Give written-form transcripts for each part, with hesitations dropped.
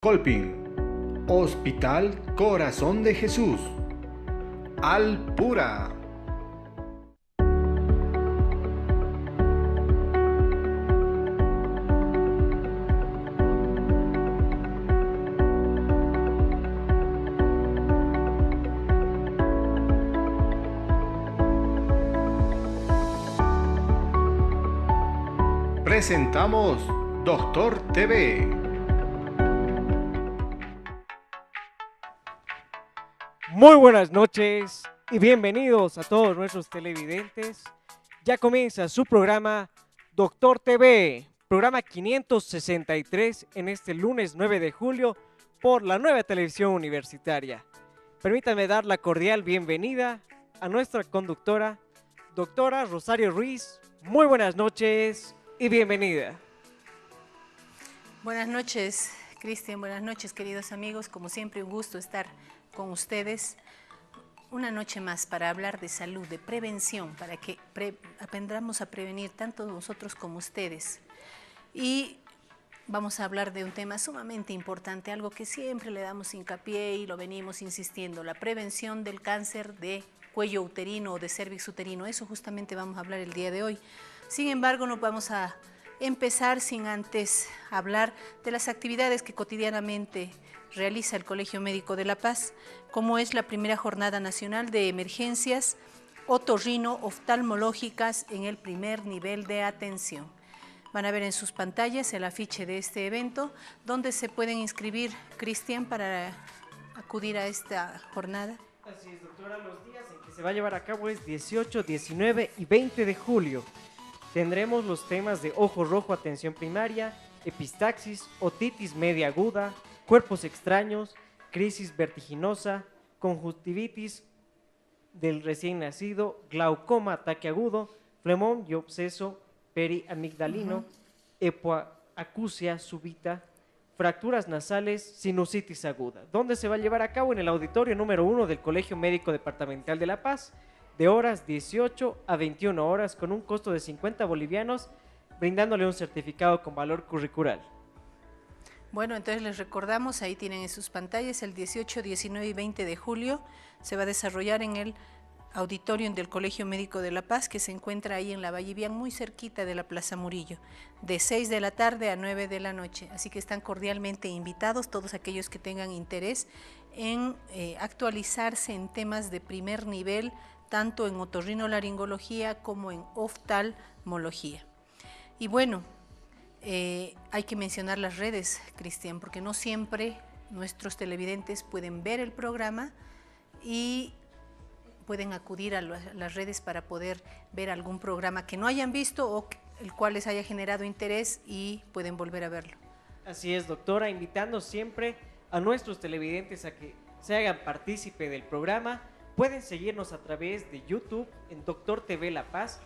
Colpin, Hospital Corazón de Jesús, Alpura. Presentamos Doctor TV. Muy buenas noches y bienvenidos a todos nuestros televidentes. Ya comienza su programa Doctor TV, programa 563 en este lunes 9 de julio por la Nueva Televisión Universitaria. Permítanme dar la cordial bienvenida a nuestra conductora, doctora Rosario Ruiz. Muy buenas noches y bienvenida. Buenas noches, Cristian. Buenas noches, queridos amigos. Como siempre, un gusto estar con ustedes una noche más para hablar de salud, de prevención, para que aprendamos a prevenir tanto nosotros como ustedes. Y vamos a hablar de un tema sumamente importante, algo que siempre le damos hincapié y lo venimos insistiendo, la prevención del cáncer de cuello uterino o de cérvix uterino. Eso justamente vamos a hablar el día de hoy. Sin embargo, no vamos a empezar sin antes hablar de las actividades que cotidianamente realiza el Colegio Médico de La Paz, como es la primera Jornada Nacional de Emergencias Otorrino-Oftalmológicas en el primer nivel de atención. Van a ver en sus pantallas el afiche de este evento, donde se pueden inscribir, Cristian, para acudir a esta jornada. Así es, doctora, los días en que se va a llevar a cabo es 18, 19 y 20 de julio. Tendremos los temas de ojo rojo, atención primaria, epistaxis, otitis media aguda, cuerpos extraños, crisis vertiginosa, conjuntivitis del recién nacido, glaucoma, ataque agudo, flemón y absceso periamigdalino, hipoacusia súbita, fracturas nasales, sinusitis aguda. ¿Dónde se va a llevar a cabo? En el auditorio número 1 del Colegio Médico Departamental de La Paz, de horas 18 a 21 horas, con un costo de 50 bolivianos, brindándole un certificado con valor curricular. Bueno, entonces les recordamos, ahí tienen en sus pantallas, el 18, 19 y 20 de julio se va a desarrollar en el auditorio del Colegio Médico de La Paz, que se encuentra ahí en la Vallivian, muy cerquita de la Plaza Murillo, de 6 de la tarde a 9 de la noche. Así que están cordialmente invitados todos aquellos que tengan interés en actualizarse en temas de primer nivel, tanto en otorrinolaringología como en oftalmología. Y bueno, hay que mencionar las redes, Cristian, porque no siempre nuestros televidentes pueden ver el programa y pueden acudir a las redes para poder ver algún programa que no hayan visto o el cual les haya generado interés y pueden volver a verlo. Así es, doctora, invitando siempre a nuestros televidentes a que se hagan partícipe del programa. Pueden seguirnos a través de YouTube en Doctor TV La Paz.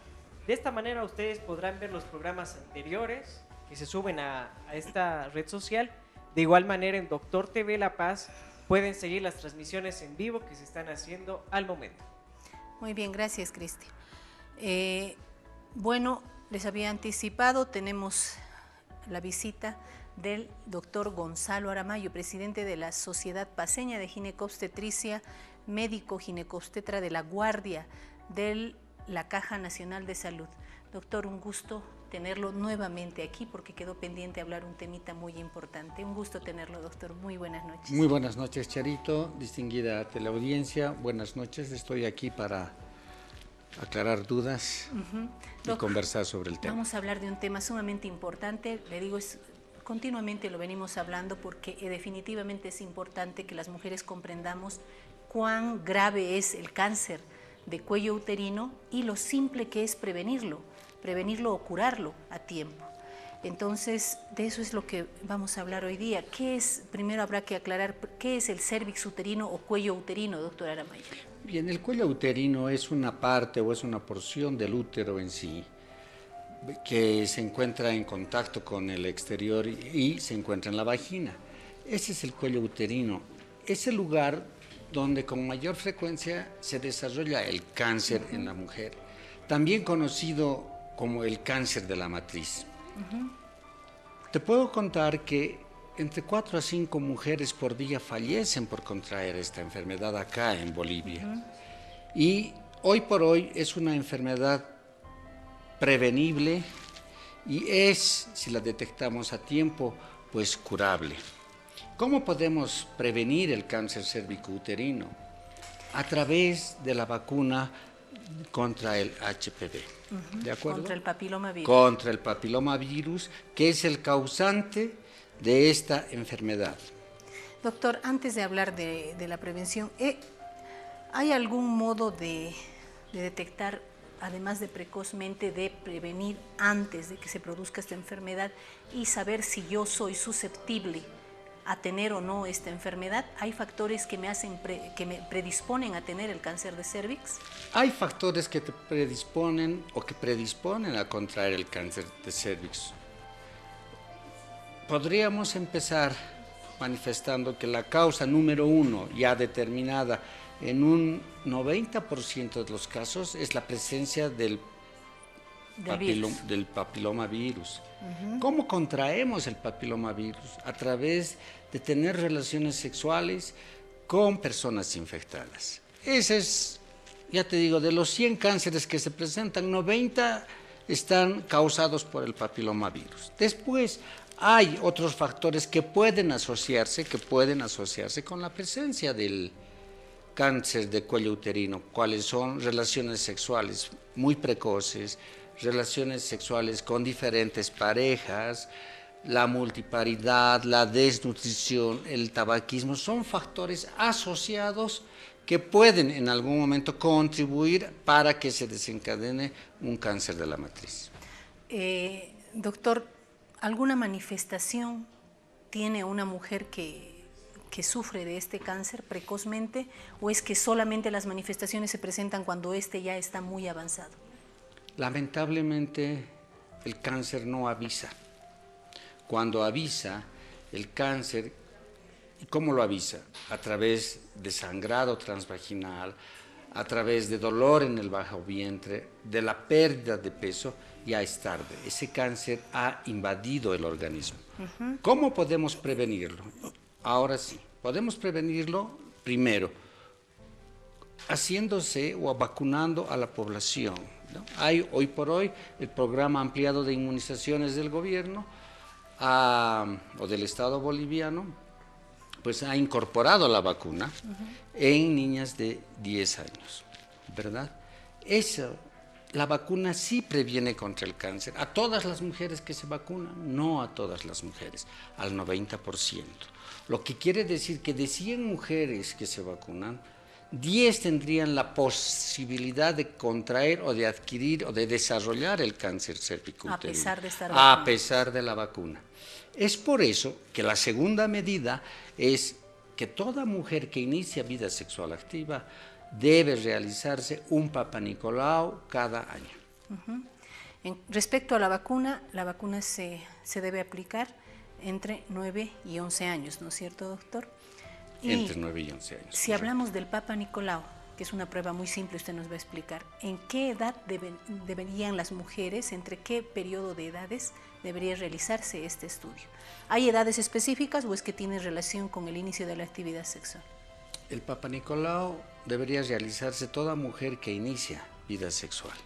De esta manera ustedes podrán ver los programas anteriores que se suben a esta red social. De igual manera en Doctor TV La Paz pueden seguir las transmisiones en vivo que se están haciendo al momento. Muy bien, gracias, Cristian. Bueno, les había anticipado, tenemos la visita del doctor Gonzalo Aramayo, presidente de la Sociedad Paceña de Ginecobstetricia, médico ginecobstetra de la Guardia de la Caja Nacional de Salud. Doctor, un gusto tenerlo nuevamente aquí porque quedó pendiente hablar un temita muy importante. Un gusto tenerlo, doctor. Muy buenas noches. Muy buenas noches, Charito, distinguida teleaudiencia. Buenas noches, estoy aquí para aclarar dudas y conversar sobre el tema. Vamos a hablar de un tema sumamente importante. Le digo, continuamente lo venimos hablando porque definitivamente es importante que las mujeres comprendamos cuán grave es el cáncer de cuello uterino y lo simple que es prevenirlo o curarlo a tiempo. Entonces, de eso es lo que vamos a hablar hoy día. Primero habrá que aclarar, ¿qué es el cérvix uterino o cuello uterino, doctor Aramayo? Bien, el cuello uterino es una parte o es una porción del útero en sí, que se encuentra en contacto con el exterior y se encuentra en la vagina. Ese es el cuello uterino, es el lugar donde con mayor frecuencia se desarrolla el cáncer en la mujer, también conocido como el cáncer de la matriz. Te puedo contar que entre 4 a 5 mujeres por día fallecen por contraer esta enfermedad acá en Bolivia. Y hoy por hoy es una enfermedad prevenible y es, si la detectamos a tiempo, pues curable. ¿Cómo podemos prevenir el cáncer cervicouterino? A través de la vacuna contra el HPV, ¿de acuerdo? Contra el papilomavirus. Contra el papilomavirus, que es el causante de esta enfermedad. Doctor, antes de hablar de la prevención, ¿hay algún modo de detectar, además de precozmente, de prevenir antes de que se produzca esta enfermedad y saber si yo soy susceptible a tener o no esta enfermedad? ¿Hay factores que me predisponen a tener el cáncer de cervix? Hay factores que te predisponen o que predisponen a contraer el cáncer de cervix. Podríamos empezar manifestando que la causa número 1, ya determinada en un 90% de los casos, es la presencia del papilomavirus. ¿Cómo contraemos el papilomavirus? A través de tener relaciones sexuales con personas infectadas. Ese es, ya te digo, de los 100 cánceres que se presentan, 90 están causados por el papilomavirus. Después, hay otros factores que pueden asociarse con la presencia del cáncer de cuello uterino, cuáles son relaciones sexuales muy precoces, relaciones sexuales con diferentes parejas, la multiparidad, la desnutrición, el tabaquismo, son factores asociados que pueden en algún momento contribuir para que se desencadene un cáncer de la matriz. Doctor, ¿alguna manifestación tiene una mujer que sufre de este cáncer precozmente, o es que solamente las manifestaciones se presentan cuando este ya está muy avanzado? Lamentablemente, el cáncer no avisa. Cuando avisa, el cáncer, ¿y cómo lo avisa? A través de sangrado transvaginal, a través de dolor en el bajo vientre, de la pérdida de peso, ya es tarde. Ese cáncer ha invadido el organismo. ¿Cómo podemos prevenirlo? Ahora sí, podemos prevenirlo primero haciéndose o vacunando a la población, ¿no? Hay hoy por hoy el programa ampliado de inmunizaciones del gobierno o del Estado boliviano, pues ha incorporado la vacuna en niñas de 10 años, ¿verdad? La vacuna sí previene contra el cáncer. A todas las mujeres que se vacunan, no a todas las mujeres, al 90%. Lo que quiere decir que de 100 mujeres que se vacunan, 10 tendrían la posibilidad de contraer o de adquirir o de desarrollar el cáncer cervicouterino. A pesar de estar vacunada. A pesar de la vacuna. Es por eso que la segunda medida es que toda mujer que inicia vida sexual activa debe realizarse un Papa Nicolau cada año. Respecto a la vacuna se debe aplicar entre 9 y 11 años, ¿no es cierto, doctor? Entre 9 y 11 años. Si hablamos del Papa Nicolau, que es una prueba muy simple, usted nos va a explicar, ¿en qué edad deberían las mujeres, entre qué periodo de edades debería realizarse este estudio? ¿Hay edades específicas o es que tiene relación con el inicio de la actividad sexual? El Papa Nicolau debería realizarse toda mujer que inicia vida sexual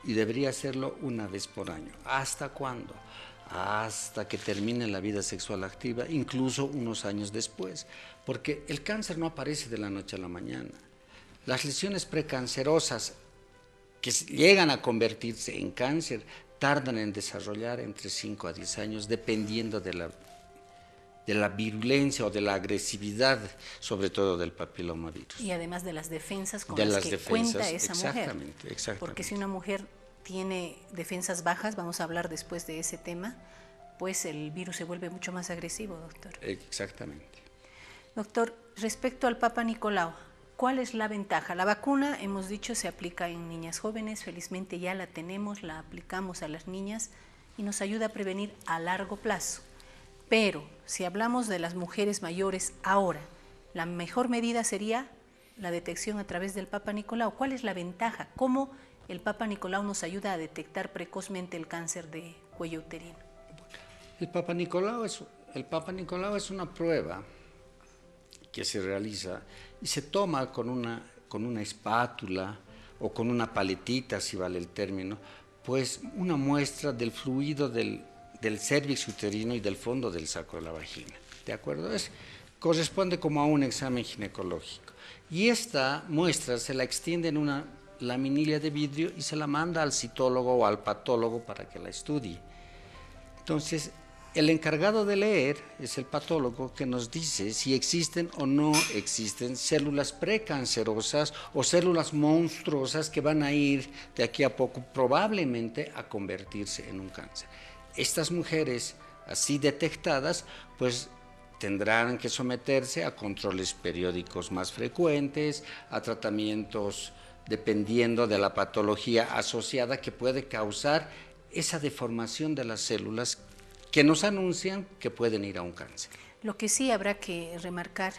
y debería hacerlo una vez por año. ¿Hasta cuándo? Hasta que termine la vida sexual activa, incluso unos años después, porque el cáncer no aparece de la noche a la mañana. Las lesiones precancerosas que llegan a convertirse en cáncer tardan en desarrollar entre 5 a 10 años, dependiendo de la virulencia o de la agresividad, sobre todo del papilomavirus. Y además de las defensas con las que cuenta esa mujer. Exactamente. Porque si una mujer tiene defensas bajas, vamos a hablar después de ese tema, pues el virus se vuelve mucho más agresivo, doctor. Exactamente. Doctor, respecto al Papa Nicolau, ¿cuál es la ventaja? La vacuna, hemos dicho, se aplica en niñas jóvenes, felizmente ya la tenemos, la aplicamos a las niñas y nos ayuda a prevenir a largo plazo. Pero si hablamos de las mujeres mayores ahora, la mejor medida sería la detección a través del Papa Nicolau. ¿Cuál es la ventaja? ¿Cómo el Papa Nicolau nos ayuda a detectar precozmente el cáncer de cuello uterino? El Papa Nicolau es el Papa Nicolau es una prueba que se realiza y se toma con una espátula o con una paletita, si vale el término, pues una muestra del fluido del cérvix uterino y del fondo del saco de la vagina. ¿De acuerdo? Corresponde como a un examen ginecológico. Y esta muestra se la extiende en una laminilla de vidrio y se la manda al citólogo o al patólogo para que la estudie. Entonces, el encargado de leer es el patólogo que nos dice si existen o no existen células precancerosas o células monstruosas que van a ir de aquí a poco probablemente a convertirse en un cáncer. Estas mujeres así detectadas, pues tendrán que someterse a controles periódicos más frecuentes, a tratamientos dependiendo de la patología asociada que puede causar esa deformación de las células que nos anuncian que pueden ir a un cáncer. Lo que sí habrá que remarcar,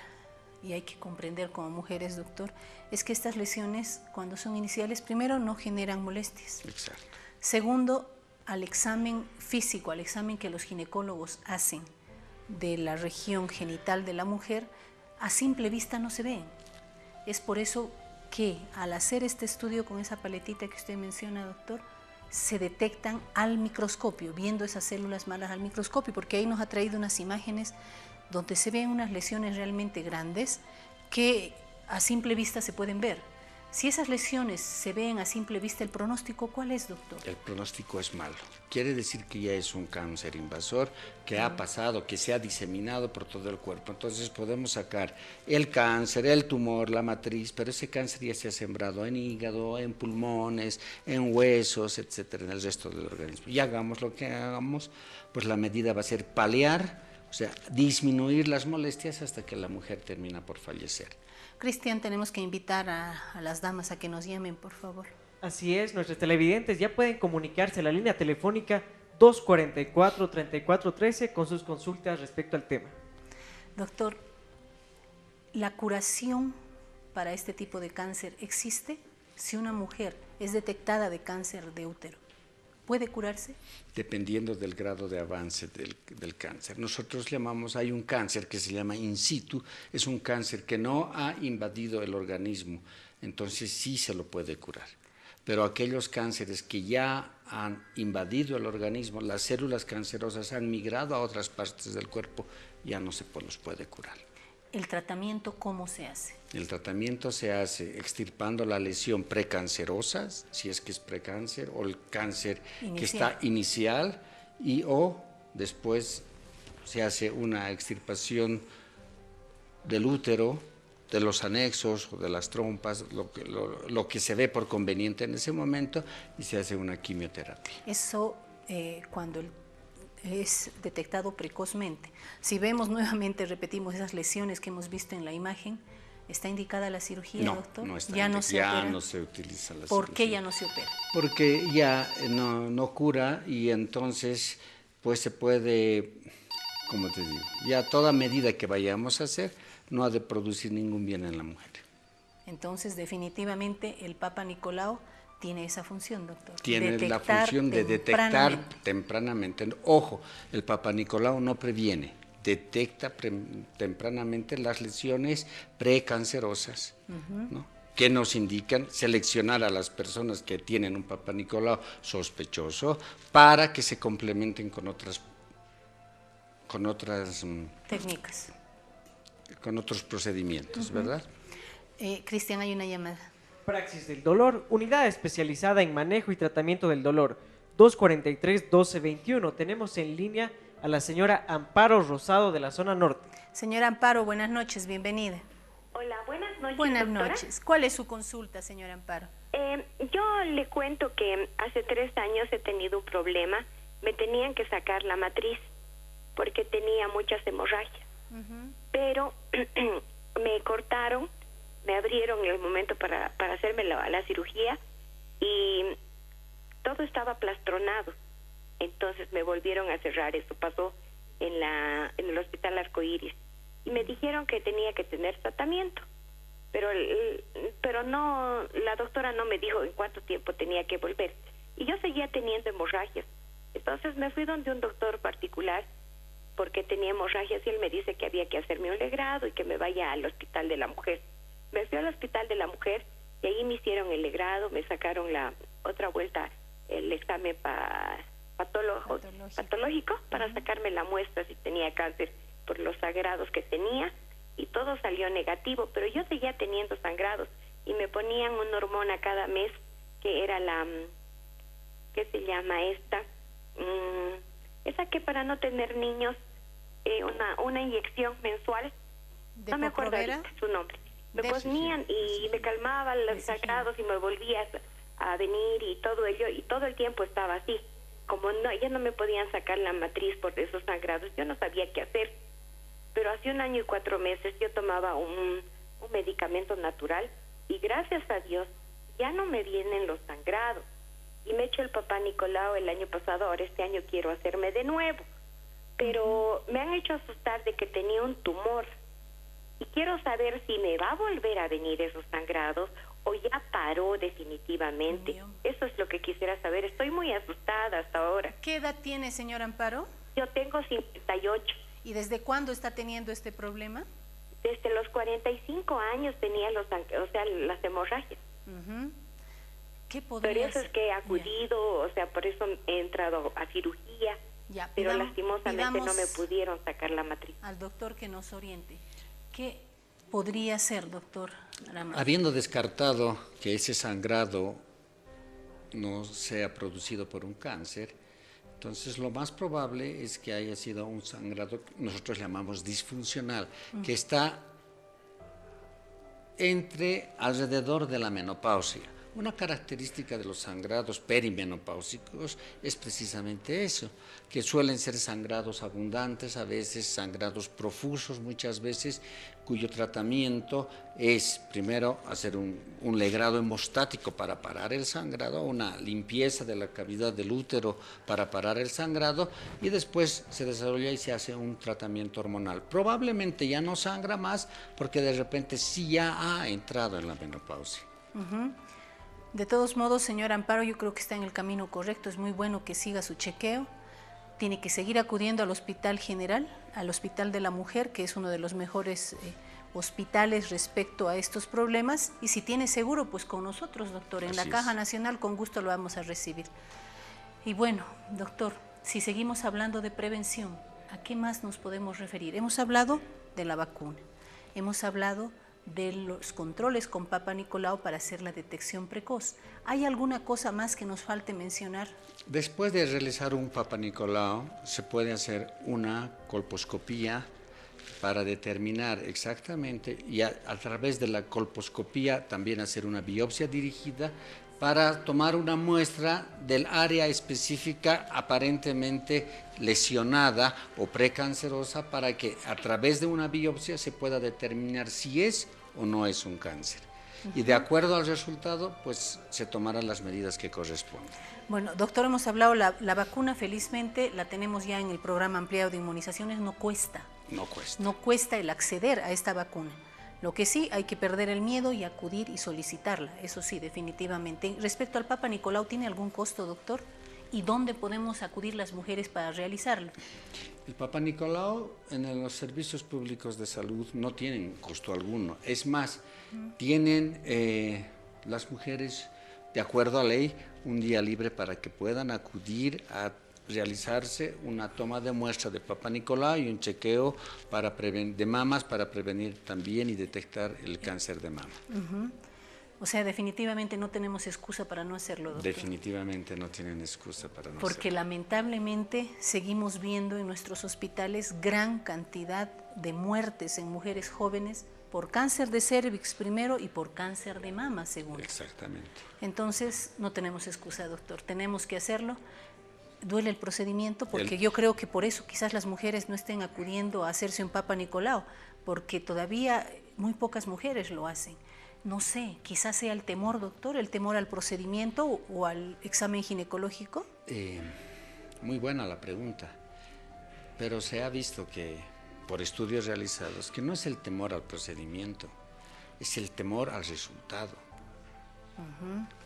y hay que comprender como mujeres, doctor, es que estas lesiones, cuando son iniciales, primero no generan molestias. Exacto. Segundo, al examen físico, al examen que los ginecólogos hacen de la región genital de la mujer, a simple vista no se ven. Es por eso que al hacer este estudio con esa paletita que usted menciona, doctor, se detectan al microscopio, viendo esas células malas al microscopio, porque ahí nos ha traído unas imágenes donde se ven unas lesiones realmente grandes que a simple vista se pueden ver. Si esas lesiones se ven a simple vista, ¿el pronóstico cuál es, doctor? El pronóstico es malo. Quiere decir que ya es un cáncer invasor que ha pasado, que se ha diseminado por todo el cuerpo. Entonces podemos sacar el cáncer, el tumor, la matriz, pero ese cáncer ya se ha sembrado en hígado, en pulmones, en huesos, etcétera, en el resto del organismo. Y hagamos lo que hagamos, pues la medida va a ser paliar, o sea, disminuir las molestias hasta que la mujer termina por fallecer. Cristian, tenemos que invitar a las damas a que nos llamen, por favor. Así es, nuestros televidentes ya pueden comunicarse a la línea telefónica 244-3413 con sus consultas respecto al tema. Doctor, ¿la curación para este tipo de cáncer existe? Si una mujer es detectada de cáncer de útero, ¿puede curarse? Dependiendo del grado de avance del cáncer. Nosotros llamamos, hay un cáncer que se llama in situ, es un cáncer que no ha invadido el organismo, entonces sí se lo puede curar. Pero aquellos cánceres que ya han invadido el organismo, las células cancerosas han migrado a otras partes del cuerpo, ya no se los puede curar. ¿El tratamiento cómo se hace? El tratamiento se hace extirpando la lesión precancerosa, si es que es precáncer, o el cáncer que está inicial, o después se hace una extirpación del útero, de los anexos o de las trompas, lo que se ve por conveniente en ese momento, y se hace una quimioterapia. Eso cuando es detectado precozmente. Si vemos nuevamente, repetimos, esas lesiones que hemos visto en la imagen, ¿está indicada la cirugía, doctor? No está ya no se opera. No se utiliza la cirugía. ¿Por qué ya no se opera? Porque ya no cura y entonces pues se puede, como te digo, ya toda medida que vayamos a hacer no ha de producir ningún bien en la mujer. Entonces, definitivamente, el Papa Nicolau tiene esa función, doctor. Tiene la función de detectar tempranamente. Ojo, el Papa Nicolau no previene, detecta tempranamente las lesiones precancerosas, ¿no? Que nos indican seleccionar a las personas que tienen un Papa Nicolau sospechoso para que se complementen con otras técnicas. Con otros procedimientos, ¿verdad? Cristian, hay una llamada. Praxis del dolor, unidad especializada en manejo y tratamiento del dolor, 243-1221. Tenemos en línea a la señora Amparo Rosado de la zona norte. Señora Amparo, buenas noches, bienvenida. Hola, buenas noches, Buenas doctora. noches. ¿Cuál es su consulta, señora Amparo? Yo le cuento que hace 3 años he tenido un problema. Me tenían que sacar la matriz porque tenía muchas hemorragias. Pero me cortaron, me abrieron en el momento para hacerme la cirugía y todo estaba plastronado. Entonces me volvieron a cerrar. Eso pasó en el hospital Arcoíris y me dijeron que tenía que tener tratamiento, pero no, la doctora no me dijo en cuánto tiempo tenía que volver y yo seguía teniendo hemorragias. Entonces me fui donde un doctor particular porque tenía hemorragias y él me dice que había que hacerme un legrado y que me vaya al Hospital de la Mujer. Me fui al Hospital de la Mujer y ahí me hicieron el legrado, me sacaron la otra vuelta el examen patológico para sacarme la muestra si tenía cáncer por los sangrados que tenía, y todo salió negativo, pero yo seguía teniendo sangrados y me ponían una hormona cada mes que era la, ¿qué se llama esta? Esa que para no tener niños, una inyección mensual, no me acuerdo su nombre. Me ponían y me calmaban los sangrados y me volvía a venir y todo ello, y todo el tiempo estaba así. Como ya no me podían sacar la matriz por esos sangrados, yo no sabía qué hacer. Pero hace 1 año y 4 meses yo tomaba un medicamento natural y gracias a Dios ya no me vienen los sangrados. Y me he hecho el Papá Nicolau el año pasado, ahora este año quiero hacerme de nuevo. Pero me han hecho asustar de que tenía un tumor. Y quiero saber si me va a volver a venir esos sangrados o ya paró definitivamente. Eso es lo que quisiera saber. Estoy muy asustada hasta ahora. ¿Qué edad tiene, señora Amparo? Yo tengo 58. ¿Y desde cuándo está teniendo este problema? Desde los 45 años tenía las hemorragias. ¿Qué podría Por eso es que he acudido, o sea, por eso he entrado a cirugía, pero lastimosamente no me pudieron sacar la matriz. Al doctor que nos oriente. ¿Qué podría ser, doctor Arama? Habiendo descartado que ese sangrado no sea producido por un cáncer, entonces lo más probable es que haya sido un sangrado que nosotros llamamos disfuncional, que está alrededor de la menopausia. Una característica de los sangrados perimenopáusicos es precisamente eso, que suelen ser sangrados abundantes, a veces sangrados profusos, muchas veces, cuyo tratamiento es primero hacer un legrado hemostático para parar el sangrado, una limpieza de la cavidad del útero para parar el sangrado, y después se desarrolla y se hace un tratamiento hormonal. Probablemente ya no sangra más porque de repente sí ya ha entrado en la menopausia. De todos modos, señora Amparo, yo creo que está en el camino correcto. Es muy bueno que siga su chequeo. Tiene que seguir acudiendo al Hospital General, al Hospital de la Mujer, que es uno de los mejores hospitales respecto a estos problemas. Y si tiene seguro, pues con nosotros, doctor. En la Caja Nacional, con gusto lo vamos a recibir. Y bueno, doctor, si seguimos hablando de prevención, ¿a qué más nos podemos referir? Hemos hablado de la vacuna, hemos hablado de los controles con Papa Nicolau para hacer la detección precoz. ¿Hay alguna cosa más que nos falte mencionar? Después de realizar un Papa Nicolau, se puede hacer una colposcopía para determinar exactamente, y a través de la colposcopía también hacer una biopsia dirigida para tomar una muestra del área específica aparentemente lesionada o precancerosa, para que a través de una biopsia se pueda determinar si es o no es un cáncer. Y de acuerdo al resultado, pues se tomarán las medidas que corresponden. Bueno, doctor, hemos hablado, la vacuna felizmente la tenemos ya en el programa ampliado de inmunizaciones, no cuesta. No cuesta. No cuesta el acceder a esta vacuna. Lo que sí, hay que perder el miedo y acudir y solicitarla, eso sí, definitivamente. Respecto al Papa Nicolau, ¿tiene algún costo, doctor? ¿Y dónde podemos acudir las mujeres para realizarlo? El Papa Nicolau en los servicios públicos de salud no tienen costo alguno. Es más, tienen las mujeres, de acuerdo a ley, un día libre para que puedan acudir a realizarse una toma de muestra de Papa Nicolau y un chequeo de mamas para prevenir también y detectar el cáncer de mama. O sea, definitivamente no tenemos excusa para no hacerlo, doctor. Definitivamente no tienen excusa para no hacerlo. Porque lamentablemente seguimos viendo en nuestros hospitales gran cantidad de muertes en mujeres jóvenes por cáncer de cérvix primero y por cáncer de mama segundo. Exactamente. Entonces no tenemos excusa, doctor, tenemos que hacerlo. Duele el procedimiento porque yo creo que por eso quizás las mujeres no estén acudiendo a hacerse un Papa Nicolau, porque todavía muy pocas mujeres lo hacen. No sé, quizás sea el temor, doctor, el temor al procedimiento o al examen ginecológico. Muy buena la pregunta, pero se ha visto que por estudios realizados que no es el temor al procedimiento, es el temor al resultado.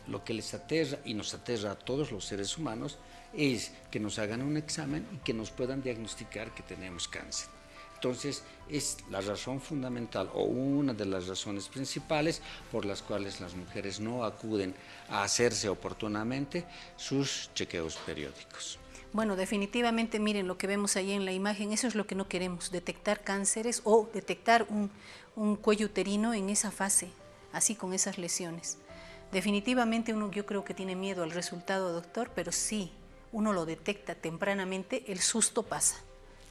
Lo que les aterra y nos aterra a todos los seres humanos es que nos hagan un examen y que nos puedan diagnosticar que tenemos cáncer. Entonces, es la razón fundamental o una de las razones principales por las cuales las mujeres no acuden a hacerse oportunamente sus chequeos periódicos. Bueno, definitivamente, miren lo que vemos ahí en la imagen, eso es lo que no queremos, detectar cánceres o detectar un cuello uterino en esa fase, así con esas lesiones. Definitivamente yo creo que tiene miedo al resultado, doctor, pero sí, uno lo detecta tempranamente, el susto pasa.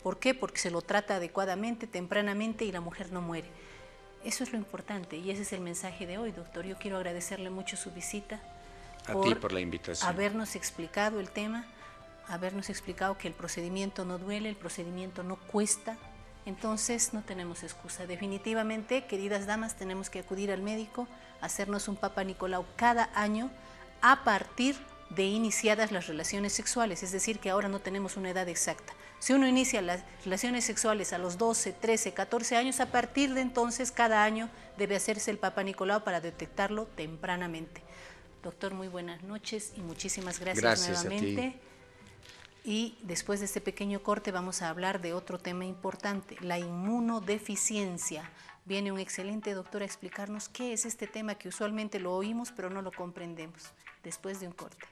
¿Por qué? Porque se lo trata adecuadamente, tempranamente y la mujer no muere. Eso es lo importante y ese es el mensaje de hoy, doctor. Yo quiero agradecerle mucho su visita. A ti por la invitación. Habernos explicado el tema, habernos explicado que el procedimiento no duele, el procedimiento no cuesta. Entonces no tenemos excusa. Definitivamente, queridas damas, tenemos que acudir al médico, hacernos un Papa Nicolau cada año a partir de iniciadas las relaciones sexuales. Es decir, que ahora no tenemos una edad exacta. Si uno inicia las relaciones sexuales a los 12, 13, 14 años, a partir de entonces cada año debe hacerse el Papa Nicolau para detectarlo tempranamente. Doctor, muy buenas noches y muchísimas gracias nuevamente. A ti. Y después de este pequeño corte vamos a hablar de otro tema importante, la inmunodeficiencia. Viene un excelente doctor a explicarnos qué es este tema que usualmente lo oímos pero no lo comprendemos. Después de un corte.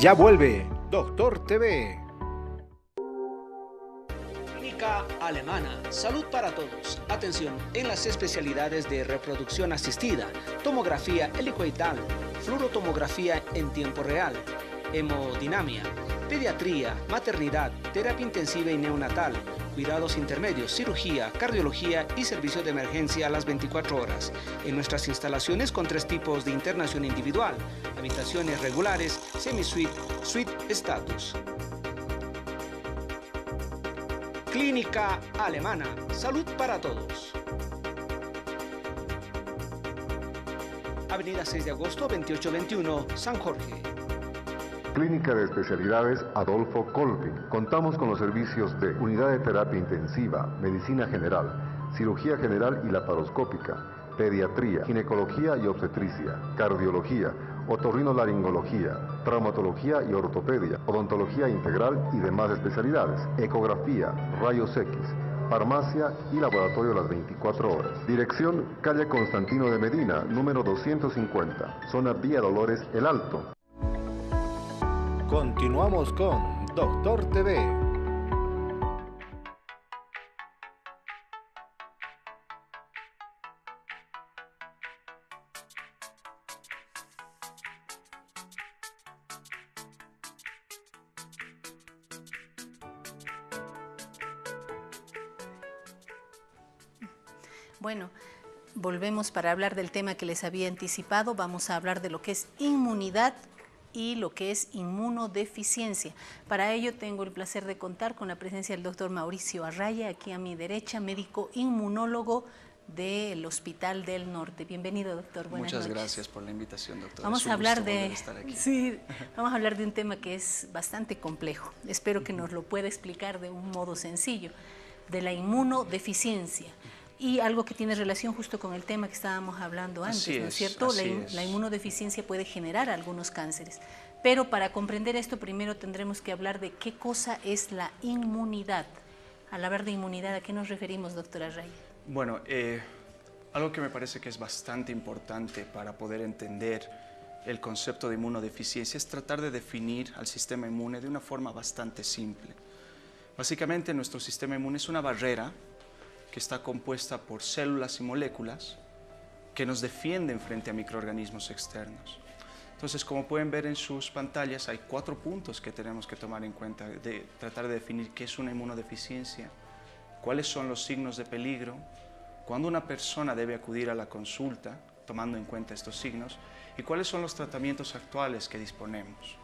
Ya vuelve Doctor TV. Clínica Alemana, salud para todos. Atención en las especialidades de reproducción asistida, tomografía helicoidal, fluorotomografía en tiempo real, hemodinamia, pediatría, maternidad, terapia intensiva y neonatal, cuidados intermedios, cirugía, cardiología y servicio de emergencia a las 24 horas. En nuestras instalaciones con 3 tipos de internación individual, habitaciones regulares, semi-suite, suite status. Clínica Alemana, salud para todos. Avenida 6 de agosto, 2821, San Jorge. Clínica de Especialidades Adolfo Colvi. Contamos con los servicios de unidad de terapia intensiva, medicina general, cirugía general y laparoscópica, pediatría, ginecología y obstetricia, cardiología, otorrinolaringología, traumatología y ortopedia, odontología integral y demás especialidades, ecografía, rayos X, farmacia y laboratorio las 24 horas. Dirección, calle Constantino de Medina, número 250, zona Vía Dolores, El Alto. Continuamos con Doctor TV. Bueno, volvemos para hablar del tema que les había anticipado. Vamos a hablar de lo que es inmunidad y lo que es inmunodeficiencia. Para ello tengo el placer de contar con la presencia del doctor Mauricio Arraya, aquí a mi derecha, médico inmunólogo del Hospital del Norte. Bienvenido, doctor. Buenas noches. Muchas gracias por la invitación, doctor. Vamos a hablar vamos a hablar de un tema que es bastante complejo. Espero que nos lo pueda explicar de un modo sencillo, de la inmunodeficiencia. Y algo que tiene relación justo con el tema que estábamos hablando antes, ¿no es cierto? La inmunodeficiencia puede generar algunos cánceres. Pero para comprender esto, primero tendremos que hablar de qué cosa es la inmunidad. Al hablar de inmunidad, ¿a qué nos referimos, doctora Arraya? Bueno, algo que me parece que es bastante importante para poder entender el concepto de inmunodeficiencia es tratar de definir al sistema inmune de una forma bastante simple. Básicamente, nuestro sistema inmune es una barrera que está compuesta por células y moléculas que nos defienden frente a microorganismos externos. Entonces, como pueden ver en sus pantallas, hay 4 puntos que tenemos que tomar en cuenta, de tratar de definir qué es una inmunodeficiencia, cuáles son los signos de peligro, cuándo una persona debe acudir a la consulta, tomando en cuenta estos signos, y cuáles son los tratamientos actuales que disponemos.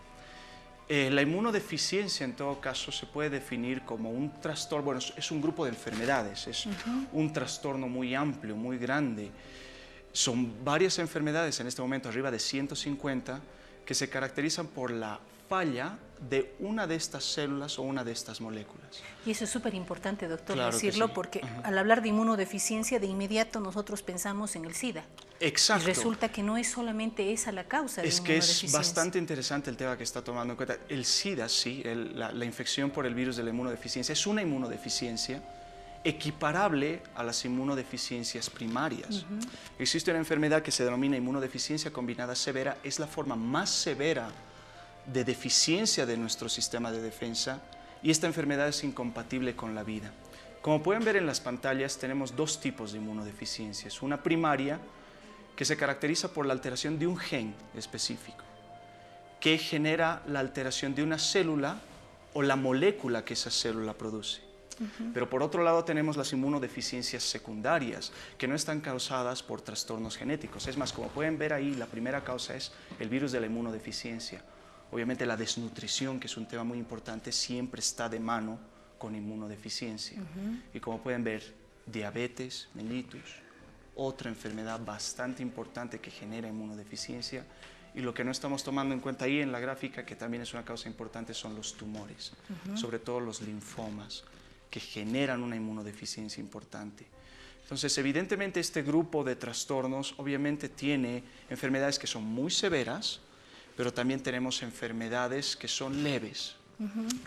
La inmunodeficiencia, en todo caso, se puede definir como un trastorno, bueno, es un grupo de enfermedades, es un trastorno muy amplio, muy grande. Son varias enfermedades, en este momento arriba de 150, que se caracterizan por la falla de una de estas células o una de estas moléculas. Y eso es súper importante, doctor, Claro que decirlo, sí. porque al hablar de inmunodeficiencia, de inmediato nosotros pensamos en el SIDA. Exacto. Y resulta que no es solamente esa la causa de Es que es inmunodeficiencia. bastante interesante el tema que está tomando en cuenta. El SIDA, sí, la infección por el virus de la inmunodeficiencia, es una inmunodeficiencia equiparable a las inmunodeficiencias primarias. Existe una enfermedad que se denomina inmunodeficiencia combinada severa, es la forma más severa de deficiencia de nuestro sistema de defensa, y esta enfermedad es incompatible con la vida. Como pueden ver en las pantallas, tenemos dos tipos de inmunodeficiencias. Una primaria, que se caracteriza por la alteración de un gen específico, que genera la alteración de una célula o la molécula que esa célula produce. Pero por otro lado tenemos las inmunodeficiencias secundarias, que no están causadas por trastornos genéticos. Es más, como pueden ver ahí, la primera causa es el virus de la inmunodeficiencia. Obviamente la desnutrición, que es un tema muy importante, siempre está de mano con inmunodeficiencia. Y como pueden ver, diabetes mellitus, otra enfermedad bastante importante que genera inmunodeficiencia. Y lo que no estamos tomando en cuenta ahí en la gráfica, que también es una causa importante, son los tumores, sobre todo los linfomas, que generan una inmunodeficiencia importante. Entonces, evidentemente este grupo de trastornos obviamente tiene enfermedades que son muy severas, pero también tenemos enfermedades que son leves.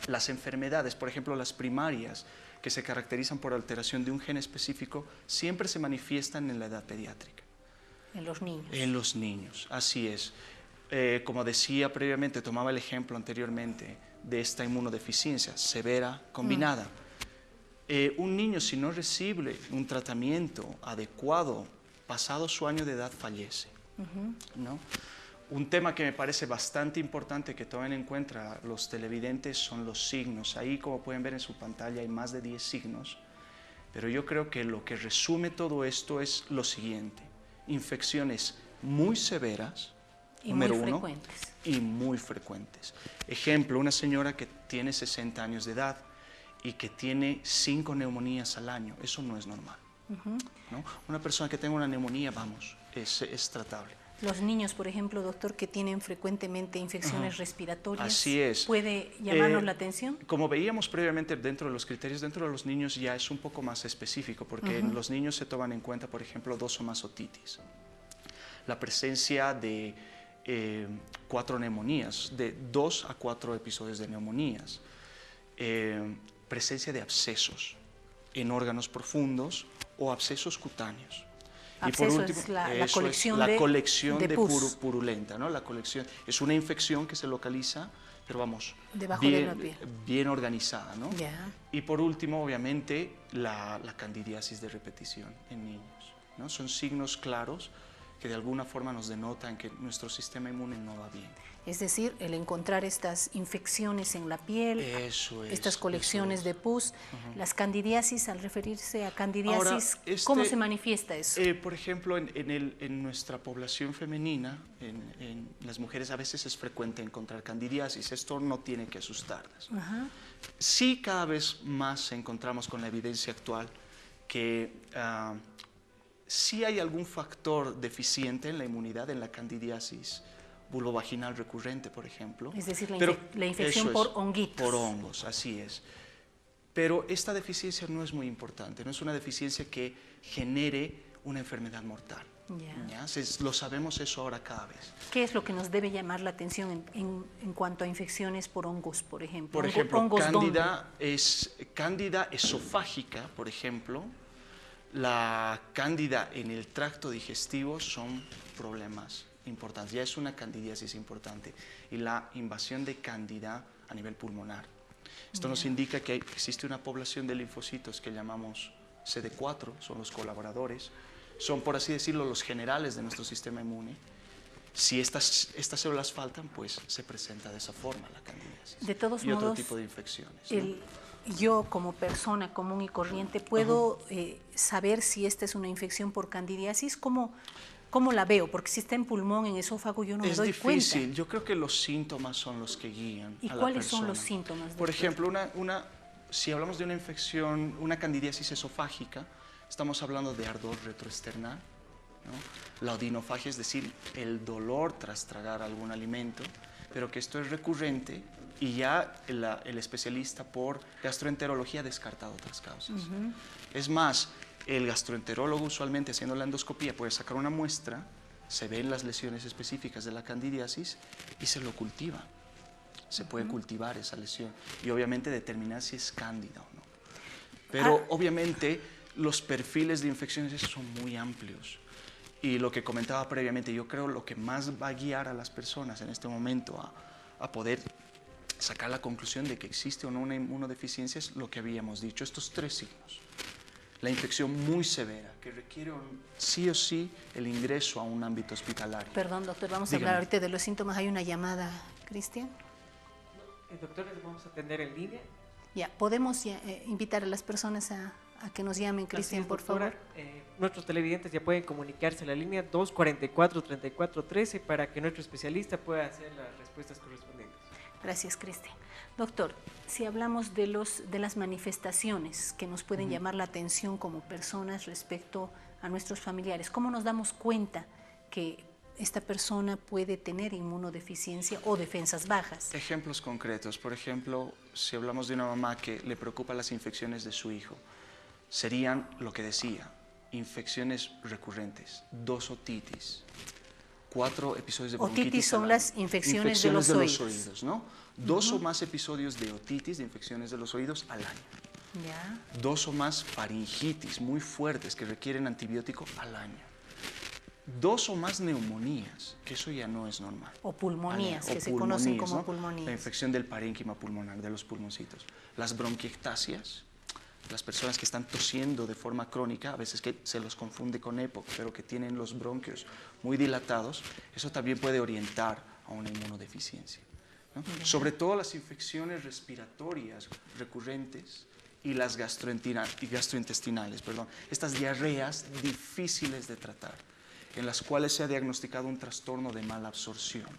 Las enfermedades, por ejemplo, las primarias, que se caracterizan por alteración de un gen específico, siempre se manifiestan en la edad pediátrica. En los niños. En los niños, así es. Como decía previamente, tomaba el ejemplo anteriormente de esta inmunodeficiencia severa combinada. Un niño, si no recibe un tratamiento adecuado, pasado su año de edad, fallece, ¿no? Un tema que me parece bastante importante que tomen en cuenta los televidentes son los signos. Ahí, como pueden ver en su pantalla, hay más de 10 signos, pero yo creo que lo que resume todo esto es lo siguiente: infecciones muy severas, Y número muy uno, frecuentes. y muy frecuentes. Ejemplo, una señora que tiene 60 años de edad y que tiene 5 neumonías al año, eso no es normal, ¿no? Una persona que tenga una neumonía, vamos, es tratable. Los niños, por ejemplo, doctor, que tienen frecuentemente infecciones respiratorias, Así es. ¿puede llamarnos la atención? Como veíamos previamente, dentro de los criterios, dentro de los niños ya es un poco más específico, porque en los niños se toman en cuenta, por ejemplo, 2 o más otitis, la presencia de 4 neumonías, de 2 a 4 episodios de neumonías, presencia de abscesos en órganos profundos o abscesos cutáneos. Absceso es la colección de pus. purulenta, ¿no? La colección es una infección que se localiza, pero vamos, Debajo de la piel. bien organizada, ¿no? Ya. Y por último, obviamente, la candidiasis de repetición en niños, ¿no? Son signos claros que de alguna forma nos denotan que nuestro sistema inmune no va bien. Es decir, el encontrar estas infecciones en la piel, estas colecciones de pus, las candidiasis, al referirse a candidiasis, Ahora, ¿cómo se manifiesta eso? Por ejemplo, en nuestra población femenina, en las mujeres a veces es frecuente encontrar candidiasis. Esto no tiene que asustarlas. Sí, cada vez más encontramos con la evidencia actual que sí hay algún factor deficiente en la inmunidad, en la candidiasis vulvovaginal recurrente, por ejemplo. Es decir, la eso infección es, por honguitos. Por hongos, así es. Pero esta deficiencia no es muy importante, no es una deficiencia que genere una enfermedad mortal. ¿Ya? Lo sabemos eso ahora cada vez. ¿Qué es lo que nos debe llamar la atención en cuanto a infecciones por hongos, por ejemplo? Por ejemplo, ¿Hongos cándida esofágica, por ejemplo, la cándida en el tracto digestivo son problemas importantes. Ya es una candidiasis importante. Y la invasión de cándida a nivel pulmonar. Esto nos indica que existe una población de linfocitos que llamamos CD4, son los colaboradores, son, por así decirlo, los generales de nuestro sistema inmune. Si estas células faltan, pues se presenta de esa forma la candidiasis. De todos y modos, otro tipo de infecciones, ¿no? Yo, como persona común y corriente, ¿puedo saber si esta es una infección por candidiasis? ¿Cómo ¿Cómo la veo? Porque si está en pulmón, en esófago, yo no me doy cuenta. Es difícil. Yo creo que los síntomas son los que guían ¿Y a la cuáles son persona. los síntomas? Por doctor? ejemplo, si hablamos de una infección, una candidiasis esofágica, estamos hablando de ardor retroesternal, ¿no? La odinofagia, es decir, el dolor tras tragar algún alimento, pero que esto es recurrente y ya el especialista por gastroenterología ha descartado otras causas. Es más, el gastroenterólogo usualmente haciendo la endoscopía puede sacar una muestra, se ven las lesiones específicas de la candidiasis y se lo cultiva. Se puede cultivar esa lesión y obviamente determinar si es cándida o no. Pero obviamente los perfiles de infecciones son muy amplios. Y lo que comentaba previamente, yo creo lo que más va a guiar a las personas en este momento a poder sacar la conclusión de que existe o no una inmunodeficiencia es lo que habíamos dicho, estos 3 signos. La infección muy severa, que requiere sí o sí el ingreso a un ámbito hospitalario. Perdón, doctor, vamos a Dígame. hablar ahorita de los síntomas. Hay una llamada, Cristian. Doctor, les vamos a atender en línea. Ya, podemos invitar a las personas a que nos llamen, Cristian, Así es, por doctora. favor. Nuestros televidentes ya pueden comunicarse a la línea 244-3413 para que nuestro especialista pueda hacer las respuestas correspondientes. Gracias, Cristian. Doctor, si hablamos de las manifestaciones que nos pueden llamar la atención como personas respecto a nuestros familiares, ¿cómo nos damos cuenta que esta persona puede tener inmunodeficiencia o defensas bajas? Ejemplos concretos, por ejemplo, si hablamos de una mamá que le preocupan las infecciones de su hijo, serían lo que decía, infecciones recurrentes, 2 otitis, 4 episodios de bronquitis. Otitis son al las año. infecciones de los oídos. ¿no? 2 o más episodios de otitis, de infecciones de los oídos al año. Ya. 2 o más faringitis muy fuertes que requieren antibiótico al año. 2 o más neumonías, que eso ya no es normal. O pulmonías, O que se conocen como ¿no? pulmonías. La infección del parénquima pulmonar, de los pulmoncitos. Las bronquiectasias, las personas que están tosiendo de forma crónica, a veces que se los confunde con EPOC, pero que tienen los bronquios muy dilatados, eso también puede orientar a una inmunodeficiencia, ¿no? Sobre todo las infecciones respiratorias recurrentes y las gastrointestinales, perdón. Estas diarreas difíciles de tratar, en las cuales se ha diagnosticado un trastorno de mala absorción,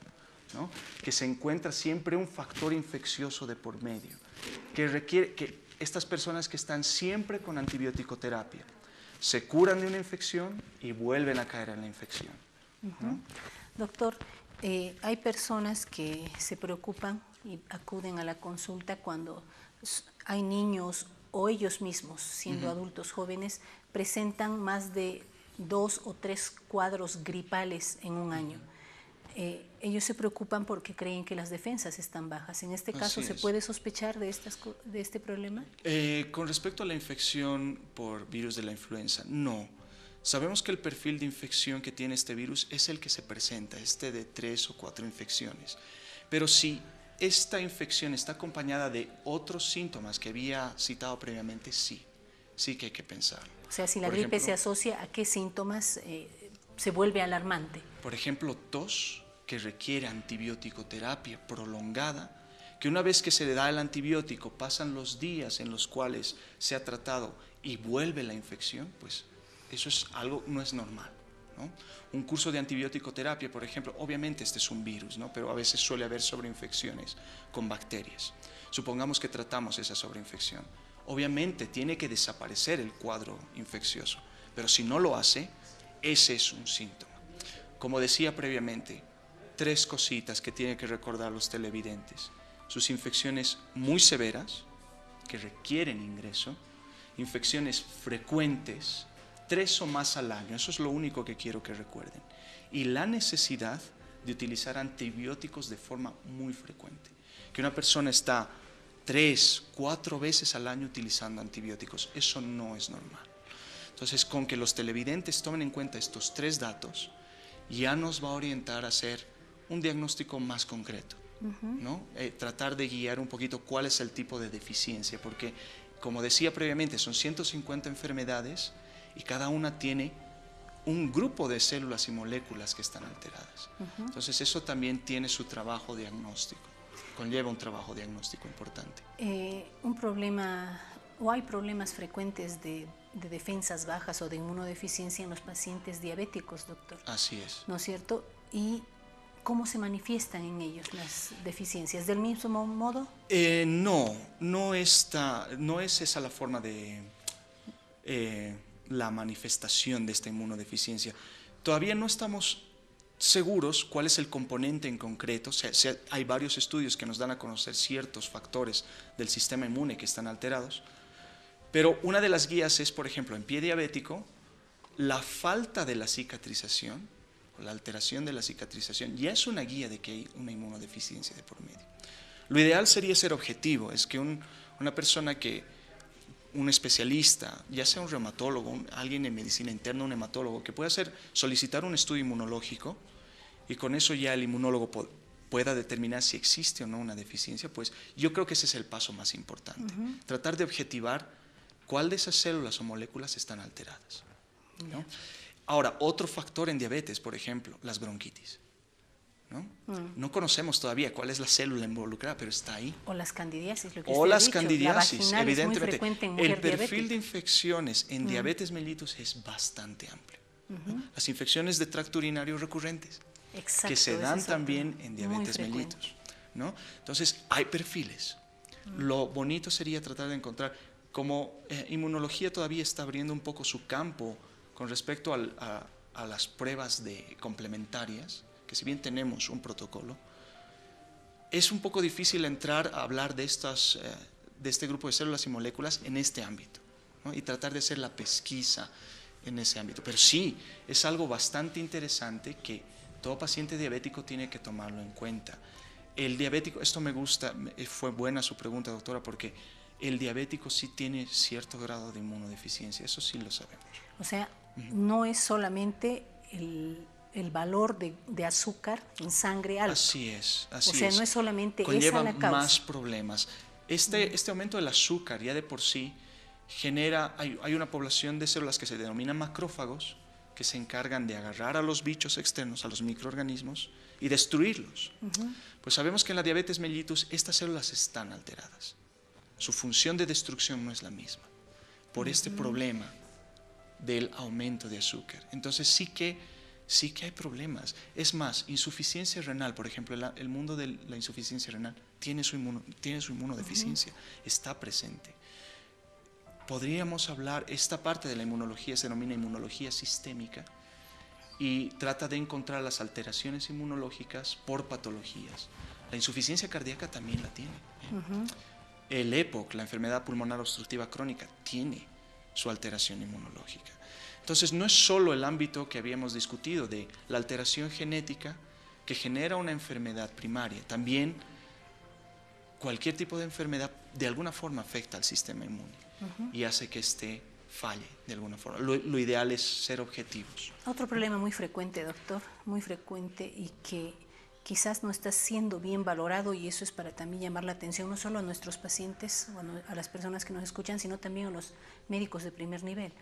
¿no? Que se encuentra siempre un factor infeccioso de por medio, que requiere que estas personas que están siempre con antibiótico-terapia se curan de una infección y vuelven a caer en la infección, ¿no? Doctor, hay personas que se preocupan y acuden a la consulta cuando hay niños o ellos mismos, siendo adultos jóvenes, presentan más de 2 o 3 cuadros gripales en un año. Ellos se preocupan porque creen que las defensas están bajas. En este caso, ¿se puede sospechar de este problema? Con respecto a la infección por virus de la influenza, no. Sabemos que el perfil de infección que tiene este virus es el que se presenta, de 3 o 4 infecciones. Pero si esta infección está acompañada de otros síntomas que había citado previamente, sí que hay que pensar. O sea, si la Por gripe ejemplo, se asocia a qué síntomas se vuelve alarmante. Por ejemplo, tos que requiere antibiótico-terapia prolongada, que una vez que se le da el antibiótico pasan los días en los cuales se ha tratado y vuelve la infección, pues eso es algo, no es normal, ¿no? Un curso de antibiótico-terapia, por ejemplo, obviamente este es un virus, ¿no? Pero a veces suele haber sobreinfecciones con bacterias. Supongamos que tratamos esa sobreinfección. Obviamente tiene que desaparecer el cuadro infeccioso, pero si no lo hace, ese es un síntoma. Como decía previamente, 3 cositas que tienen que recordar los televidentes. Sus infecciones muy severas, que requieren ingreso, infecciones frecuentes, 3 o más al año, eso es lo único que quiero que recuerden. Y la necesidad de utilizar antibióticos de forma muy frecuente. Que una persona está 3, 4 veces al año utilizando antibióticos, eso no es normal. Entonces, con que los televidentes tomen en cuenta estos 3 datos, ya nos va a orientar a hacer un diagnóstico más concreto, ¿no? Tratar de guiar un poquito cuál es el tipo de deficiencia, porque, como decía previamente, son 150 enfermedades y cada una tiene un grupo de células y moléculas que están alteradas. Entonces, eso también tiene su trabajo diagnóstico, conlleva un trabajo diagnóstico importante. Un problema o hay problemas frecuentes de defensas bajas o de inmunodeficiencia en los pacientes diabéticos, doctor. Así es. ¿No es cierto? ¿Y cómo se manifiestan en ellos las deficiencias? ¿Del mismo modo? No es esa la forma de la manifestación de esta inmunodeficiencia. Todavía no estamos seguros cuál es el componente en concreto. Hay varios estudios que nos dan a conocer ciertos factores del sistema inmune que están alterados, pero una de las guías es, por ejemplo, en pie diabético, la falta de la cicatrización, o la alteración de la cicatrización, ya es una guía de que hay una inmunodeficiencia de por medio. Lo ideal sería ser objetivo, es que una persona un especialista, ya sea un reumatólogo, alguien en medicina interna, un hematólogo, que pueda solicitar un estudio inmunológico y con eso ya el inmunólogo pueda determinar si existe o no una deficiencia, pues yo creo que ese es el paso más importante. Tratar de objetivar cuál de esas células o moléculas están alteradas, ¿no? Ahora, otro factor en diabetes, por ejemplo, las bronquitis, ¿no? No conocemos todavía cuál es la célula involucrada, pero está ahí. O las candidiasis, lo que o usted las ha dicho. candidiasis, La evidentemente. es muy frecuente en mujer El perfil diabética. de infecciones en diabetes mellitus es bastante amplio, ¿no? Las infecciones de tracto urinario recurrentes, Exacto, que se dan ese es también en muy diabetes frecuente. mellitus, ¿no? Entonces, hay perfiles. Lo bonito sería tratar de encontrar, como inmunología todavía está abriendo un poco su campo con respecto a las pruebas complementarias, que si bien tenemos un protocolo, es un poco difícil entrar a hablar de este grupo de células y moléculas en este ámbito, ¿no? Y tratar de hacer la pesquisa en ese ámbito. Pero sí, es algo bastante interesante que todo paciente diabético tiene que tomarlo en cuenta. El diabético, esto me gusta, fue buena su pregunta, doctora, porque el diabético sí tiene cierto grado de inmunodeficiencia, eso sí lo sabemos. O sea, no es solamente el valor de azúcar en sangre alto. Así es, así es. O sea, no es solamente conlleva esa la causa. más problemas. Este aumento del azúcar ya de por sí genera, hay una población de células que se denominan macrófagos, que se encargan de agarrar a los bichos externos, a los microorganismos, y destruirlos. Pues sabemos que en la diabetes mellitus estas células están alteradas. Su función de destrucción no es la misma, por este problema del aumento de azúcar. Entonces sí que hay problemas. Es más, insuficiencia renal, por ejemplo, el mundo de la insuficiencia renal tiene su inmunodeficiencia, está presente. Podríamos hablar, esta parte de la inmunología se denomina inmunología sistémica y trata de encontrar las alteraciones inmunológicas por patologías. La insuficiencia cardíaca también la tiene. El EPOC, la enfermedad pulmonar obstructiva crónica, tiene su alteración inmunológica. Entonces no es solo el ámbito que habíamos discutido de la alteración genética que genera una enfermedad primaria, también cualquier tipo de enfermedad de alguna forma afecta al sistema inmune y hace que falle de alguna forma. Lo ideal es ser objetivos. Otro problema muy frecuente, doctor, muy frecuente y que quizás no está siendo bien valorado, y eso es para también llamar la atención no solo a nuestros pacientes, bueno, a las personas que nos escuchan, sino también a los médicos de primer nivel.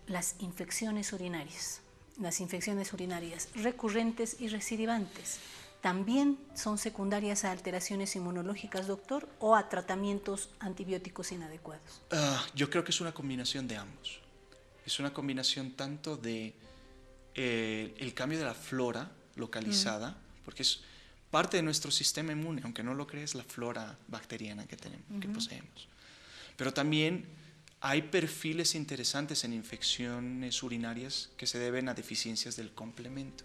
Las infecciones urinarias. Las infecciones urinarias recurrentes y recidivantes también son secundarias a alteraciones inmunológicas, doctor, o a tratamientos antibióticos inadecuados. Yo creo que es una combinación de ambos. Es una combinación tanto de el cambio de la flora localizada, porque es parte de nuestro sistema inmune, aunque no lo crees, la flora bacteriana que tenemos, que poseemos. Pero también hay perfiles interesantes en infecciones urinarias que se deben a deficiencias del complemento.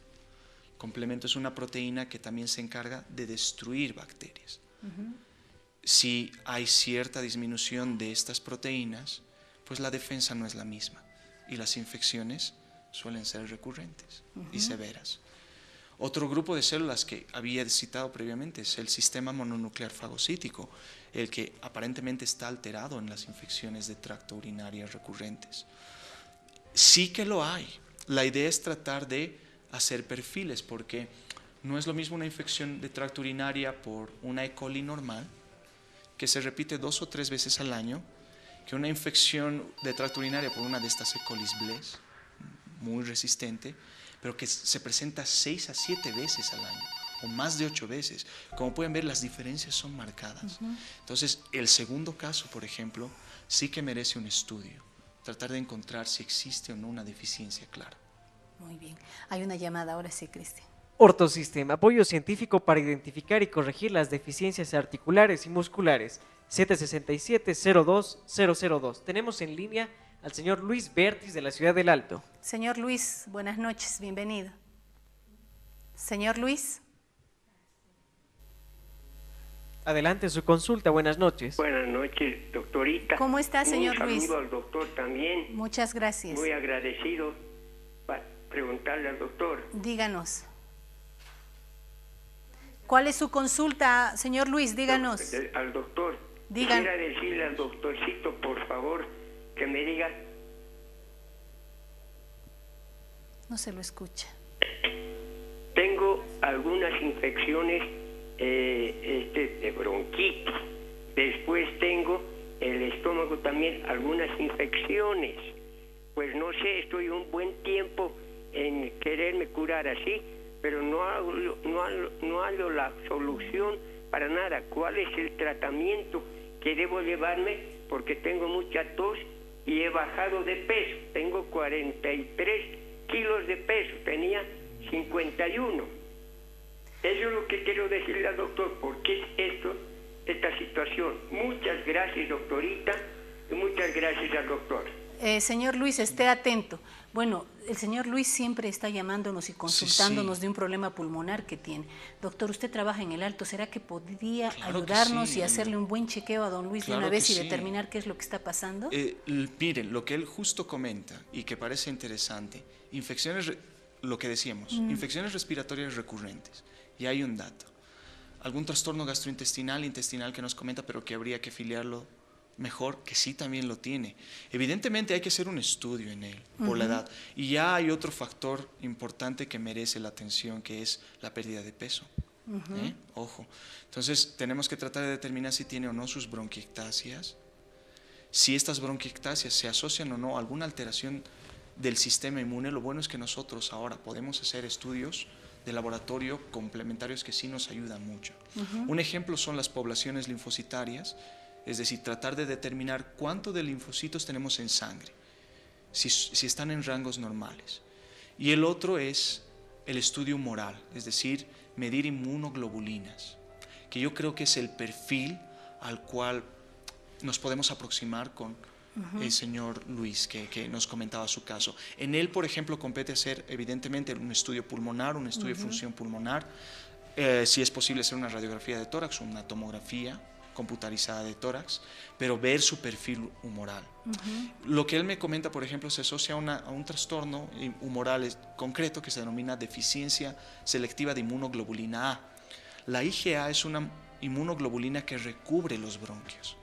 El complemento es una proteína que también se encarga de destruir bacterias. Si hay cierta disminución de estas proteínas, pues la defensa no es la misma y las infecciones suelen ser recurrentes y severas. Otro grupo de células que había citado previamente es el sistema mononuclear fagocítico, el que aparentemente está alterado en las infecciones de tracto urinario recurrentes. Sí que lo hay. La idea es tratar de hacer perfiles, porque no es lo mismo una infección de tracto urinaria por una E. coli normal, que se repite 2 o 3 veces al año, que una infección de tracto urinaria por una de estas E. coli bless, muy resistente, pero que se presenta 6 a 7 veces al año, o más de 8 veces. Como pueden ver, las diferencias son marcadas. Entonces, el segundo caso, por ejemplo, sí que merece un estudio, tratar de encontrar si existe o no una deficiencia clara. Muy bien. Hay una llamada ahora sí, Cristian. Ortosystem, apoyo científico para identificar y corregir las deficiencias articulares y musculares. 767-02002. Tenemos en línea al señor Luis Bertis de la ciudad del Alto. Señor Luis, buenas noches, bienvenido. Señor Luis. Adelante su consulta, buenas noches. Buenas noches, doctorita. ¿Cómo está, señor Luis? Un saludo al doctor también. Muchas gracias. Muy agradecido para preguntarle al doctor. Díganos. ¿Cuál es su consulta, señor Luis? Díganos. Al doctor. Digan. Quisiera decirle al doctorcito, por favor, que me diga. No se lo escucha. Tengo algunas infecciones de bronquitis. Después tengo el estómago también algunas infecciones. Pues no sé, estoy un buen tiempo en quererme curar así, pero no hallo la solución para nada. ¿Cuál es el tratamiento que debo llevarme? Porque tengo mucha tos y he bajado de peso. Tengo 43 kilos de peso, tenía 51. Eso es lo que quiero decirle al doctor. ¿Por qué es esta situación? Muchas gracias, doctorita, y muchas gracias al doctor. Señor Luis, esté atento. Bueno, el señor Luis siempre está llamándonos y consultándonos de un problema pulmonar que tiene. Doctor, usted trabaja en el Alto, ¿será que podría ayudarnos y hacerle un buen chequeo a don Luis de una vez y determinar qué es lo que está pasando? Miren, lo que él justo comenta y que parece interesante, lo que decíamos, infecciones respiratorias recurrentes. Y hay un dato, algún trastorno gastrointestinal, intestinal que nos comenta, pero que habría que filiarlo mejor, que sí también lo tiene. Evidentemente hay que hacer un estudio en él por la edad. Y ya hay otro factor importante que merece la atención, que es la pérdida de peso. Ojo. Entonces tenemos que tratar de determinar si tiene o no sus bronquiectasias, si estas bronquiectasias se asocian o no a alguna alteración del sistema inmune. Lo bueno es que nosotros ahora podemos hacer estudios de laboratorio complementarios que sí nos ayudan mucho. Un ejemplo son las poblaciones linfocitarias, es decir, tratar de determinar cuánto de linfocitos tenemos en sangre, si están en rangos normales. Y el otro es el estudio humoral, es decir, medir inmunoglobulinas, que yo creo que es el perfil al cual nos podemos aproximar con el señor Luis, que nos comentaba su caso. En él, por ejemplo, compete hacer evidentemente un estudio pulmonar, un estudio de función pulmonar, si es posible hacer una radiografía de tórax, una tomografía computarizada de tórax, pero ver su perfil humoral. Lo que él me comenta, por ejemplo, se asocia a un trastorno humoral concreto que se denomina deficiencia selectiva de inmunoglobulina A. La IgA es una inmunoglobulina que recubre los bronquios.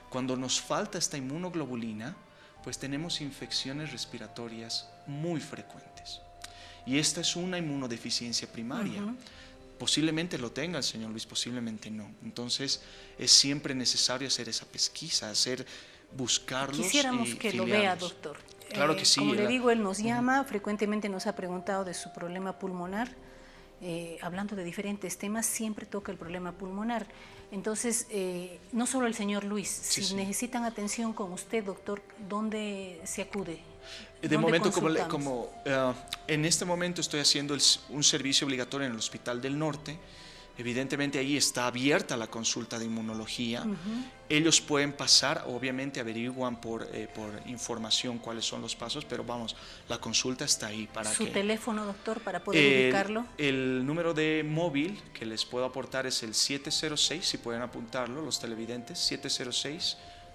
Cuando nos falta esta inmunoglobulina, pues tenemos infecciones respiratorias muy frecuentes. Y esta es una inmunodeficiencia primaria. Posiblemente lo tenga el señor Luis, posiblemente no. Entonces es siempre necesario hacer esa pesquisa, buscarlos. Quisiéramos que lo vea, doctor. Claro que sí. Como le digo, él nos llama, frecuentemente nos ha preguntado de su problema pulmonar. Hablando de diferentes temas, siempre toca el problema pulmonar. Entonces, no solo el señor Luis, si necesitan atención con usted, doctor, ¿dónde se acude? De momento, en este momento estoy haciendo un servicio obligatorio en el Hospital del Norte. Evidentemente ahí está abierta la consulta de inmunología. Ellos pueden pasar, obviamente averiguan por información cuáles son los pasos, pero vamos, la consulta está ahí para ¿Su teléfono, doctor, para poder ubicarlo? El número de móvil que les puedo aportar es el 706, si pueden apuntarlo los televidentes,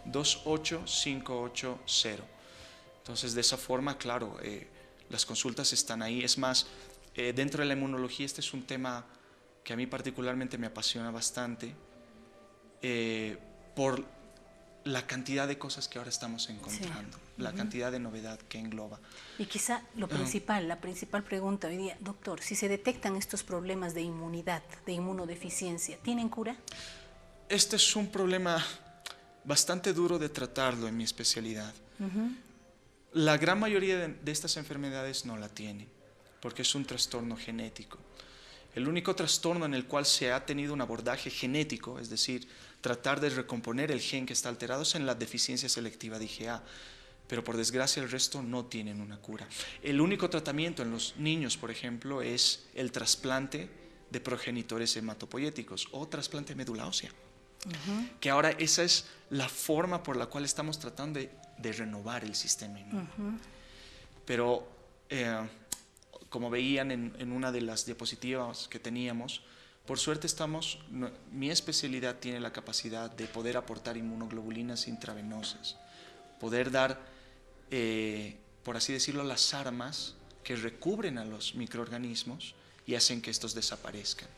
706-28580. Entonces, de esa forma, claro, las consultas están ahí. Es más, dentro de la inmunología este es un tema que a mí particularmente me apasiona bastante por la cantidad de cosas que ahora estamos encontrando, la cantidad de novedad que engloba. Y quizá lo principal, la principal pregunta hoy día, doctor, si se detectan estos problemas de inmunidad, de inmunodeficiencia, ¿tienen cura? Este es un problema bastante duro de tratarlo en mi especialidad. La gran mayoría de estas enfermedades no la tienen, porque es un trastorno genético. El único trastorno en el cual se ha tenido un abordaje genético, es decir, tratar de recomponer el gen que está alterado, es en la deficiencia selectiva de IgA. Pero por desgracia el resto no tienen una cura. El único tratamiento en los niños, por ejemplo, es el trasplante de progenitores hematopoyéticos o trasplante de médula ósea. Que ahora esa es la forma por la cual estamos tratando de renovar el sistema inmune. Pero como veían en una de las diapositivas que teníamos, por suerte mi especialidad tiene la capacidad de poder aportar inmunoglobulinas intravenosas, poder dar, por así decirlo, las armas que recubren a los microorganismos y hacen que estos desaparezcan.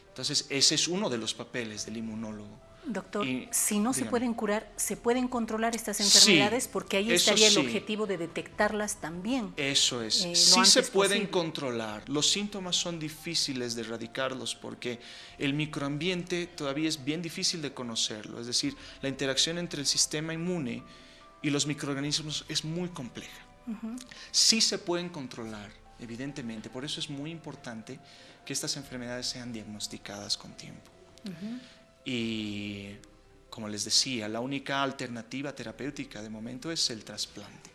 Entonces, ese es uno de los papeles del inmunólogo. Doctor, si no se pueden curar, ¿se pueden controlar estas enfermedades? Porque ahí estaría el objetivo de detectarlas también. Eso es. Sí se pueden controlar. Los síntomas son difíciles de erradicarlos porque el microambiente todavía es bien difícil de conocerlo. Es decir, la interacción entre el sistema inmune y los microorganismos es muy compleja. Sí se pueden controlar, evidentemente. Por eso es muy importante que estas enfermedades sean diagnosticadas con tiempo. Y como les decía, la única alternativa terapéutica de momento es el trasplante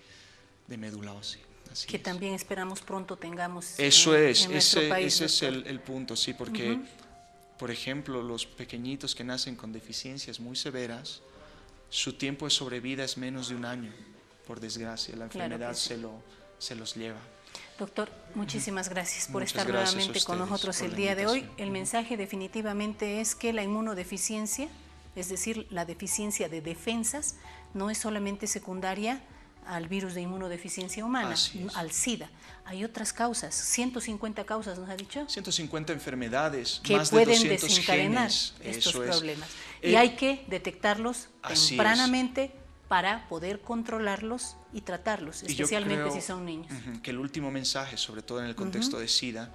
de médula ósea. Que también esperamos pronto tengamos eso es, en nuestro país. Ese es el punto, sí, porque, por ejemplo, los pequeñitos que nacen con deficiencias muy severas, su tiempo de sobrevida es menos de 1 año, por desgracia, la enfermedad se los lleva. Doctor, muchísimas gracias por estar nuevamente con nosotros el día de hoy. El mensaje definitivamente es que la inmunodeficiencia, es decir, la deficiencia de defensas, no es solamente secundaria al virus de inmunodeficiencia humana, al SIDA. Hay otras causas, 150 causas, ¿nos ha dicho? 150 enfermedades, que más pueden de 200 desencadenar genes. estos problemas. Y hay que detectarlos tempranamente para poder controlarlos y tratarlos, especialmente si son niños. Que el último mensaje, sobre todo en el contexto de SIDA,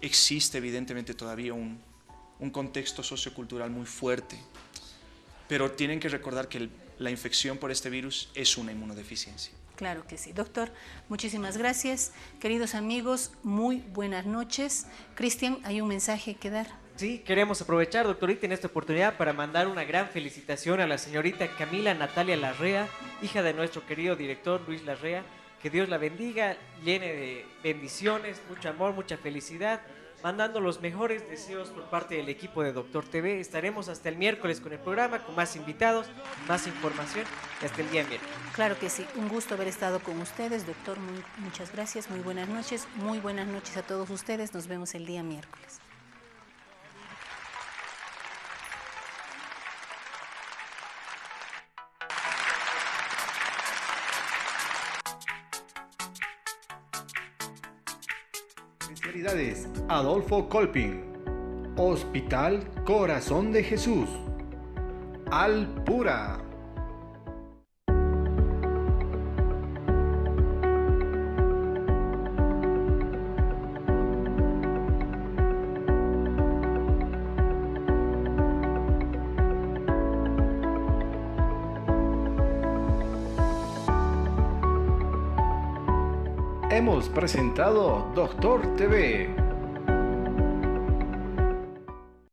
existe evidentemente todavía un contexto sociocultural muy fuerte, pero tienen que recordar que la infección por este virus es una inmunodeficiencia. Claro que sí. Doctor, muchísimas gracias. Queridos amigos, muy buenas noches. Cristian, ¿hay un mensaje que dar? Sí, queremos aprovechar, doctorita, en esta oportunidad para mandar una gran felicitación a la señorita Camila Natalia Larrea, hija de nuestro querido director Luis Larrea. Que Dios la bendiga, llene de bendiciones, mucho amor, mucha felicidad, mandando los mejores deseos por parte del equipo de Doctor TV. Estaremos hasta el miércoles con el programa, con más invitados, más información, y hasta el día miércoles. Claro que sí, un gusto haber estado con ustedes, doctor, muchas gracias, muy buenas noches a todos ustedes, nos vemos el día miércoles. Especialidades Adolfo Kolping, Hospital Corazón de Jesús, Alpura. Hemos presentado Doctor TV.